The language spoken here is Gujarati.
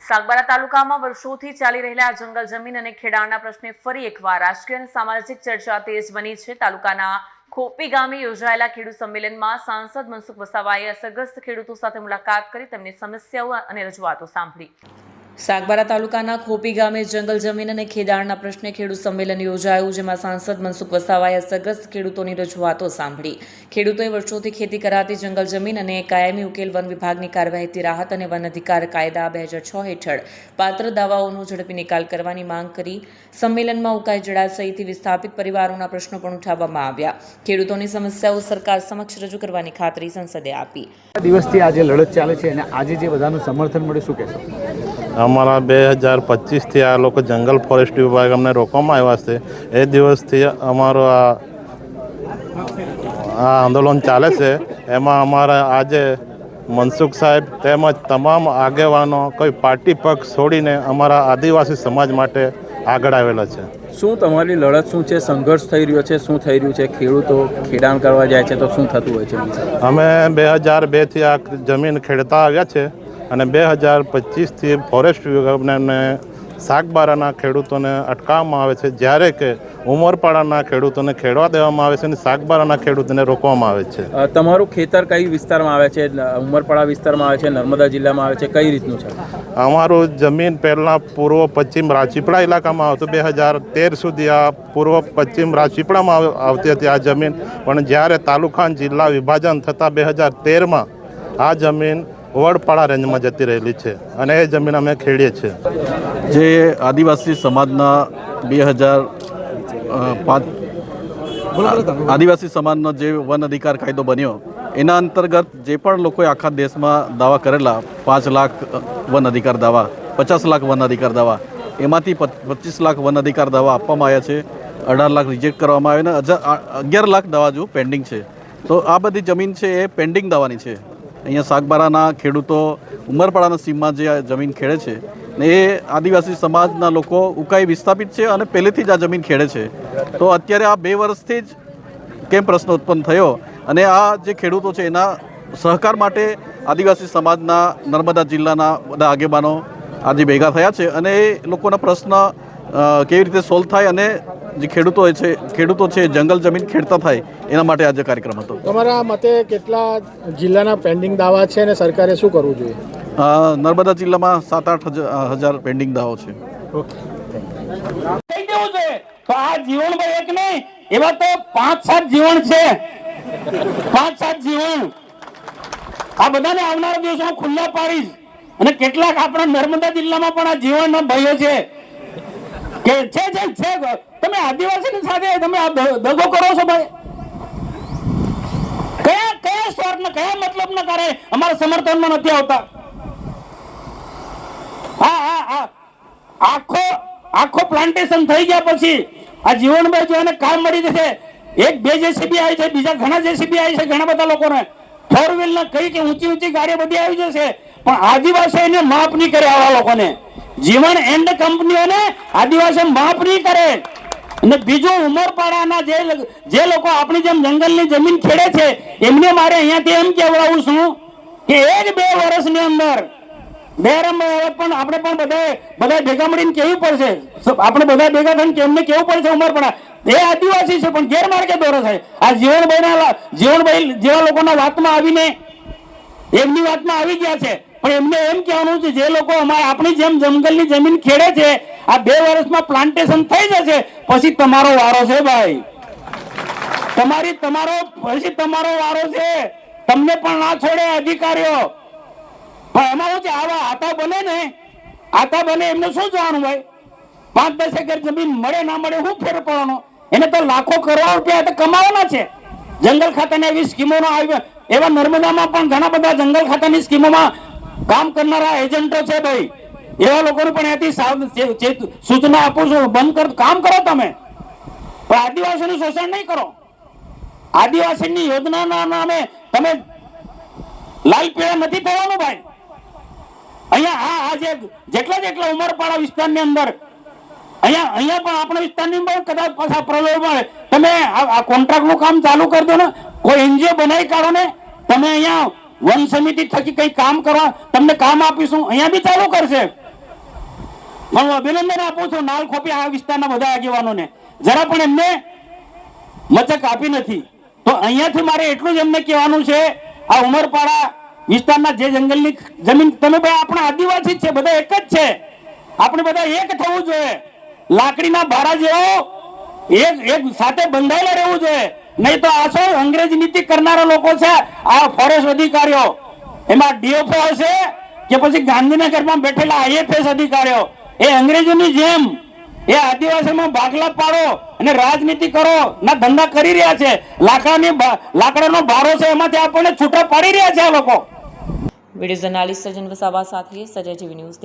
સાગબારા તાલુકામાં વર્ષોથી ચાલી રહેલા જંગલ જમીન અને ખેડાણના પ્રશ્ને ફરી એકવાર રાજકીય અને સામાજિક ચર્ચા તેજ બની છે। તાલુકાના ખોપી ગામે યોજાયેલા ખેડૂત સંમેલનમાં સાંસદ મનસુખ વસાવાએ અસરગ્રસ્ત ખેડૂતો સાથે મુલાકાત કરી તેમની સમસ્યાઓ અને રજૂઆતો સાંભળી। સાગબારા તાલુકાના ખોપી ગામે જંગલ જમીન અને ખેડાણના પ્રશ્ને ખેડૂત સંમેલન યોજાયું, જેમાં સાંસદ મનસુખ વસાવાએ અસરગ્રસ્ત ખેડૂતોની રજૂઆતો સાંભળી। ખેડૂતોએ વર્ષોથી ખેતી કરાતી જંગલ જમીન અને કાયમી ઉકેલ વન વિભાગની કાર્યવાહીથી રાહત અને વન અધિકાર કાયદા 2006 હેઠળ પાત્ર દાવાઓનો ઝડપી નિકાલ કરવાની માંગ કરી। સંમેલનમાં ઉકાઈ જળાશયથી વિસ્થાપિત પરિવારોના પ્રશ્નો પણ ઉઠાવવામાં આવ્યા। ખેડૂતોની સમસ્યાઓ સરકાર સમક્ષ રજૂ કરવાની ખાતરી સંસદે આપી। દિવસથી આજે લડત ચાલે છે અને આજે જે બધાનું સમર્થન મળે, શું કહેશો? અમારા 2025થી આ લોકો જંગલ ફોરેસ્ટ વિભાગ અમને રોકવામાં આવ્યા છે। એ દિવસથી અમારો આ આંદોલન ચાલે છે। એમાં અમારા આજે મનસુખ સાહેબ તેમજ તમામ આગેવાનો કોઈ પાર્ટી પક્ષ છોડીને અમારા આદિવાસી સમાજ માટે આગળ આવેલા છે। શું તમારી લડત શું છે? સંઘર્ષ થઈ રહ્યો છે? શું થઈ રહ્યું છે? ખેડૂતો ખેડાણ કરવા જાય છે તો શું થતું હોય છે? અમે 2002થી આ જમીન ખેડતા આવ્યા છે અને 2025થી ફોરેસ્ટ વિભાગને સાગબારાના ખેડૂતોને અટકાવવામાં આવે છે, જ્યારે કે ઉમરપાડાના ખેડૂતોને ખેડવા દેવામાં આવે છે અને સાગબારાના ખેડૂતોને રોકવામાં આવે છે। તમારું ખેતર કઈ વિસ્તારમાં આવે છે? ઉમરપાડા વિસ્તારમાં આવે છે, નર્મદા જિલ્લામાં આવે છે, કઈ રીતનું છે? અમારું જમીન પહેલાં પૂર્વ પશ્ચિમ રાજપીપળા ઇલાકામાં આવતું। 2013 સુધી આ પૂર્વ પશ્ચિમ રાજપીપળામાં આવતી હતી આ જમીન, પણ જ્યારે તાલુકા જિલ્લા વિભાજન થતાં 2013માં આ જમીન વડપાડા રેન્જમાં જતી રહેલી છે અને એ જમીન અમે ખેડીએ છીએ। જે આદિવાસી સમાજના 2005 આદિવાસી સમાજનો જે વન અધિકાર કાયદો બન્યો, એના અંતર્ગત જે પણ લોકોએ આખા દેશમાં દાવા કરેલા 5 લાખ વન અધિકાર દાવા, 50 લાખ વન અધિકાર દાવા, એમાંથી 25 લાખ વન અધિકાર દાવા આપવામાં આવ્યા છે, 18 લાખ રિજેક્ટ કરવામાં આવ્યા અને 11 લાખ દાવા જો પેન્ડિંગ છે। તો આ બધી જમીન છે એ પેન્ડિંગ દાવાની છે। અહીંયા સાગબારાના ખેડૂતો ઉમરપાડાના સીમમાં જે આ જમીન ખેડે છે ને એ આદિવાસી સમાજના લોકો ઉકાઈ વિસ્થાપિત છે અને પહેલેથી જ આ જમીન ખેડે છે। તો અત્યારે આ 2 વર્ષથી જ કેમ પ્રશ્ન ઉત્પન્ન થયો અને આ જે ખેડૂતો છે એના સહકાર માટે આદિવાસી સમાજના નર્મદા જિલ્લાના બધા આગેવાનો આજે ભેગા થયા છે અને એ લોકોના પ્રશ્ન કેવી રીતે સોલ્વ થાય અને જે ખેડૂતો છે જંગલ જમીન ખેડતા થાય એના માટે આજે કાર્યક્રમ હતો। તમારા મતે કેટલા જિલ્લાના પેન્ડિંગ દાવા છે અને સરકારે શું કરવું જોઈએ? નર્મદા જિલ્લામાં 7-8 હજાર પેન્ડિંગ દાવો છે। તો આ જીવનભાઈ એક નહીં, એવા તો 5-7 જીવન છે, 5-7 જીવન આ બધાને આવનારા દિવસોમાં ખુલ્લા પાડીશ। અને કેટલાક આપણા નર્મદા જિલ્લામાં પણ આ જીવનના ભાઈઓ છે કે છે। તમે આદિવાસીની સાથે તમે આ દગો કરો છો ભાઈ? કયા સ્વાર્થના કયા મતલબના કારણે અમારા સમર્થનમાં નથી આવતા? આખો પ્લાન્ટેશન થઈ ગયા પછી આ જીવનભાઈ જો એને કામ મળી જશે, 1-2 જેસીબી આવી છે, બીજા ઘણા જેસીબી આવી છે, ઘણા બધા લોકોને 4 વ્હીલ ના કઈ કે ઊંચી ગાડીઓ બધી આવી જશે, પણ આદિવાસી એને માફ નહીં કરે। આવા લોકોને જીવન એન્ડ કંપનીઓને આદિવાસી માફ નહીં કરે। અને બીજું ઉમરપાડાના જે લોકો આપણી જેમ જંગલની જમીન ખેડે છે એમને મારે અહીંયાથી એમ કહેવડાવું છું કે 1-2 વર્ષની અંદર પણ આપણે પણ બધા ભેગા મળીને કેવું પડશે, આપણે બધા ભેગા થઈને એમને કેવું પડશે ઉમરપાડા એ આદિવાસી છે પણ ગેરમાર્ગે દોરે છે। આ જીવનભાઈ જેવા લોકોના વાતમાં આવીને એમની વાતમાં આવી ગયા છે, પણ એમને એમ કહેવાનું છે જે લોકો આપણી જેમ જંગલની જમીન ખેડે છે આ 2 વર્ષમાં પ્લાન્ટેશન થઈ જશે પછી તમારો વારો છે ભાઈ, પછી તમારો વારો છે। તમને પણ ના છોડે અધિકારીઓ, પણ એમાં શું છે આવા આતા બને એમને શું જોવાનું ભાઈ? 5-10 એકર જમીન મળે ના મળે શું ફેર પડવાનો? એને તો લાખો કરોડ રૂપિયા તો કમાવાના છે। જંગલ ખાતાની એવી સ્કીમોનો આવી, એવા નર્મદામાં પણ ઘણા બધા જંગલ ખાતાની સ્કીમોમાં કામ કરનારા એજન્ટો છે ભાઈ, એવા લોકોને પણ અહીંયાથી સૂચના આપું છું, બંધ કામ કરો તમે, પણ આદિવાસીનું શોષણ નહીં કરો। આદિવાસીની યોજનાના નામે તમે લાલ પીળા નથી થવાનું ભાઈ। અહીંયા આજે જેટલા ઉમરપાડા વિસ્તારની અંદર અહીંયા પણ આપણા વિસ્તારની અંદર કદાચ પાછા પ્રલોભન તમે આ કોન્ટ્રાક્ટનું કામ ચાલુ કરી દો ને, કોઈ એનજીઓ બનાવી કાઢો ને, તમે અહીંયા વન સમિતિ થકી કઈ કામ કરવા તમને કામ આપીશું, અહીંયા બી ચાલુ કરશે। હું અભિનંદન આપું છું નાલ ખોપી આ વિસ્તારના બધા આગેવાનોને, જરા પણ એમને મચક આપી નથી. તો અહીંયાથી મારે એટલું જ એમને કહેવાનું છે, આ ઉમરપાડા વિસ્તારના જે જંગલની જમીન, તમે ભાઈ આપણા આદિવાસી જ છે, બધા એક જ છે, આપણે બધા એક થવું જોઈએ. લાકડીના ભારા જેવો એક સાથે બંધાયેલા રહેવું જોઈએ. નહીં તો આ શું અંગ્રેજ નીતિ કરનારા લોકો છે આ ફોરેસ્ટ અધિકારીઓ, એમાં ડીએફઓ હશે કે પછી ગાંધીનગરમાં બેઠેલા આઈએફએસ અધિકારીઓ, એ અંગ્રેજોની જેમ એ આદિવાસીમાં ભાગલા પાડો અને રાજનીતિ કરો ના ધંધા કરી રહ્યા છે. લાકડાનો ભારો છે એમાંથી આપણને છૂટા પાડી રહ્યા છે આ લોકો. વિડીયો જર્નાલિસ્ટ સજન વસાવા સાથે સજય ટીવી ન્યૂઝ.